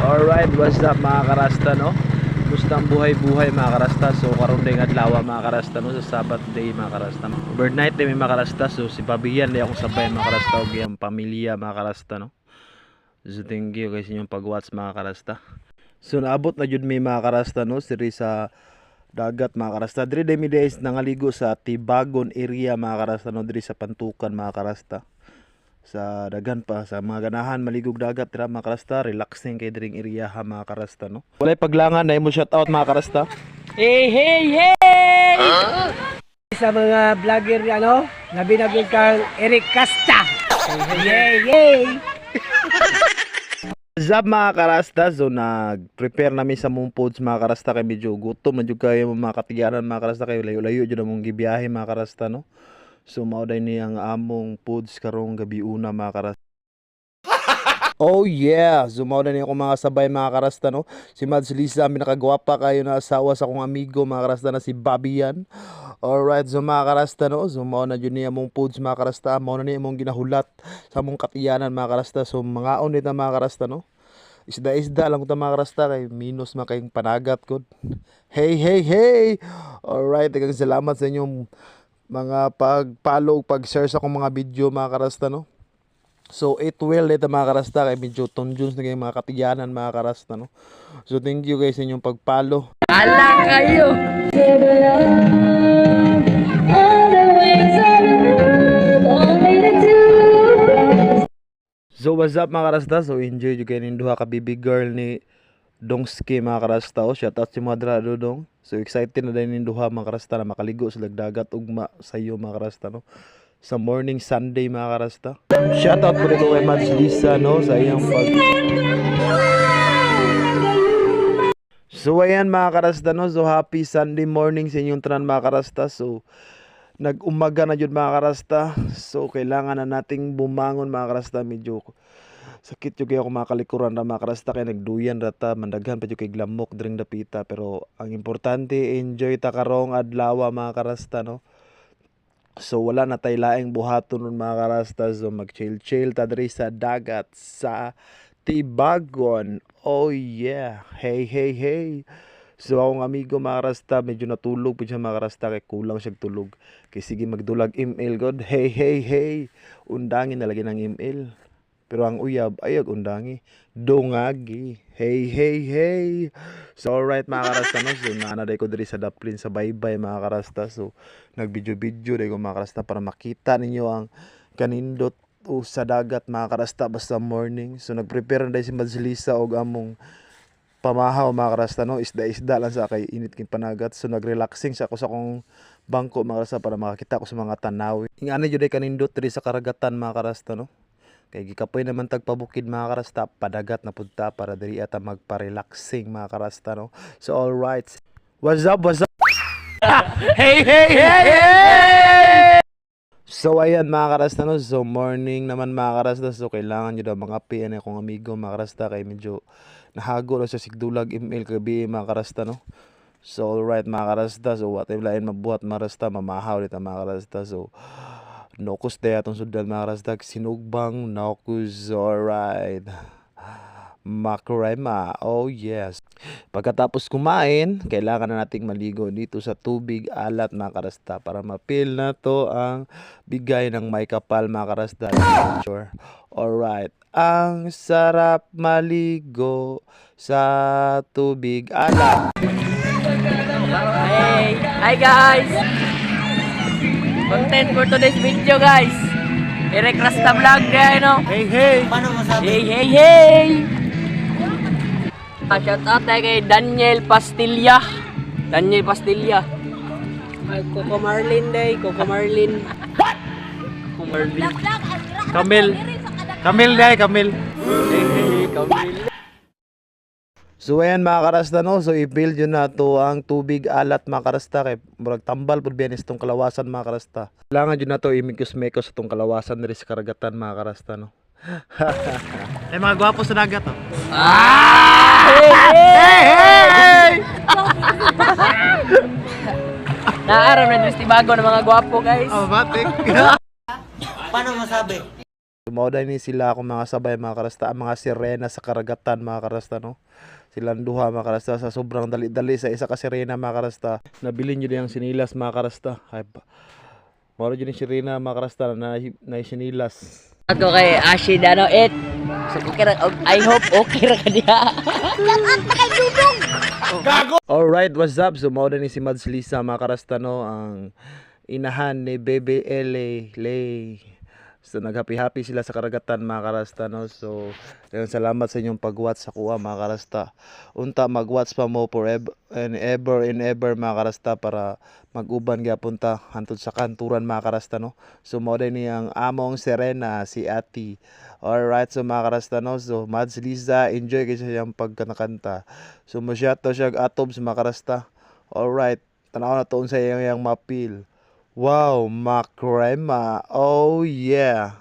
Alright, what's up mga karasta, no? Gusto ang buhay-buhay mga karasta. So karon day adlaw mga karasta, no, sa Sabbath day mga karasta. Overnight day mga karasta. So si Babiyan day akong sabay mga karasta og iyang pamilya mga karasta, no. So thank you guys inyong pag-watch mga karasta. So naabot na jud mi mga karasta, no, siri sa dagat mga karasta. Diri day mi days nangaligo sa Tibagon area mga karasta, no, diri sa Pantukan mga karasta. Sa dagan pa sa mga ganahan maligog dagat tira mga karasta, relaxing kay diring area ha mga karasta, no. Walay paglangan na mo shout out mga karasta. Hey, hey, hey! Sa mga vlogger ano, labi kang Eric Casta. Yay, yay! Zap mga karasta, so nag-prepare namin sa mong foods mga karasta kay medyo gutom na jud kayo mga katiganan mga karasta kay layo-layo jud among gibiyahe mga karasta, no. So mao day ni ang among foods karong gabi una mga karasta. Oh yeah, so mao day ni ako mga sabay mga karasta, no. Si Mads Lisa, ang pinakagwapa kayo na asawa sa akong amigo mga karasta na si Babiyan. Alright, so mga karasta, no, so mao na jud ni among foods mga karasta, mao na ni among ginahulat sa among katiyanan mga karasta. So mga onit na mga karasta, no. Isda-isda lang ta mga karasta kay minus makayong panagat ko. Hey, hey, hey! Alright, daghang salamat sa inyong mga pag-follow, pag-share sa akong mga video mga karasta, no. So it will dito mga karasta kay medyo tonjons na kayong mga katiyanan mga karasta, no. So thank you guys sa inyong pag-follow. Ala kayo! So what's up mga karasta? So enjoy jud kay ning duha ka baby girl ni Dongski mga karasta. Oh, shout out si Madra Dodong. So excited na din ning duha mga karasta na makaligo sa dagat ugma sayo mga karasta, no. Sa morning Sunday mga karasta. Shout out po dito kay Mads Lisa, no, sa iyang pag. So ayan mga karasta, no. So happy Sunday morning sa inyong tanan mga karasta. So nag-umaga na jud mga karasta. So kailangan na nating bumangon mga karasta. Medyo sakit yung kaya ako mga kalikuran na mga karasta kay nagduyan rata mandaghan pa yung kay glamok dring dapita. Pero ang importante enjoy ta karong adlaw mga karasta, no. So wala na tay laing buhaton nun mga karasta. So mag chill ta diri sa dagat sa Tibagon. Oh yeah, hey, hey, hey. So akong amigo mga karasta medyo natulog pa siya mga karasta kay kulang siya tulog. Kay sige magdulag email god. Hey, hey, hey. Undangin na lagi ng email. Pero ang uyab ayag undangi. Dungagi. Hey, hey, hey. So alright mga karasta, no. So naanaday ko diri sa Daplin sa baybay mga karasta. So nag-video day ko mga karasta para makita ninyo ang kanindot sa dagat mga karasta basta morning. So nag-prepare na day si Mads Lisa og among pamahaw mga karasta, no. Isda-isda lang sa kay init king panagat. So nag-relaxing sa ako sa akong bangko mga karasta para makakita ko sa mga tanaw. Ingani jud day kanindot diri sa karagatan mga karasta, no. Kay gikapoy naman tagpabukid mga karasta, padagat na punta para diri ata magpa-relaxing mga karasta, no. So alright. What's up? What's up? Hey, hey, hey, hey! So ayan mga karasta, no. So morning naman mga karasta. So kailangan nyo daw mga api akong amigo mga karasta kay medyo nahago na sa sigdulag email kabi mga karasta, no. So alright mga karasta. So what time lain mabuhat mga karasta, mamahaw dito mga karasta. So Nokus day atong sudal mga karasta, sinugbang Nokus. Alright. Makrema. Oh yes. Pagkatapos kumain, kailangan na nating maligo dito sa tubig alat mga karasta para mapil na to ang bigay ng may kapal mga karasta. Sure. Alright. Ang sarap maligo sa tubig alat. Hey! Hi guys! Content for today's video guys! Eric Rasta Vlog guys, no? Hey, hey! Hey, hey, hey! Shout out tayo kay Daniel Pastilla. Daniel Pastilla. Coco Marlin day, Coco Marlin. What? Coco Marlin. Kamil. Kamil day, Kamil. Hey, hey, Kamil. So ayan mga karasta, no. So i-build yun na to ang tubig alat mga karasta kay murag tambal pud biyanis tong kalawasan mga karasta. Kailangan yun na to imikos-mekos sa tong kalawasan diri sa karagatan mga karasta, no. Ay mga gwapo sa dagat, oh. Hey, hey, hey! Naaram na Diyos Tibago ng mga gwapo guys. Oh, batik. Paano masabi? Sumauday ni sila akong mga sabay mga karasta, ang mga sirena sa karagatan mga karasta no. Silang duha mga karasta sa sobrang dali-dali sa isa ka sirena mga karasta. Nabilin nyo yung sinilas mga karasta. Ay ba. Moro yun yung sirena mga karasta na sinilas. Ako kay Ashi Dano it. So, okay ra, I hope okay ra ka diha. Alright, what's up? So mauday ni si Mads Lisa mga karasta no, ang inahan ni Bebe Ele Lay. So naghappy-happy sila sa karagatan mga karasta no. So dayon salamat sa inyong pag-watch sa kuha mga karasta. Unta mag-watch pa mo forever and ever mga karasta para mag-uban gyapon ta hantod sa kanturan mga karasta no. So mao ni ang among Serena si Ati. Alright, so mga karasta no. So Mads Lisa, enjoy kayo sa iyang pagkanakanta. So masyato siya atob sa mga karasta. Alright, tanaw na tuon sa iyang mapil. Wow, makrema. Oh yeah.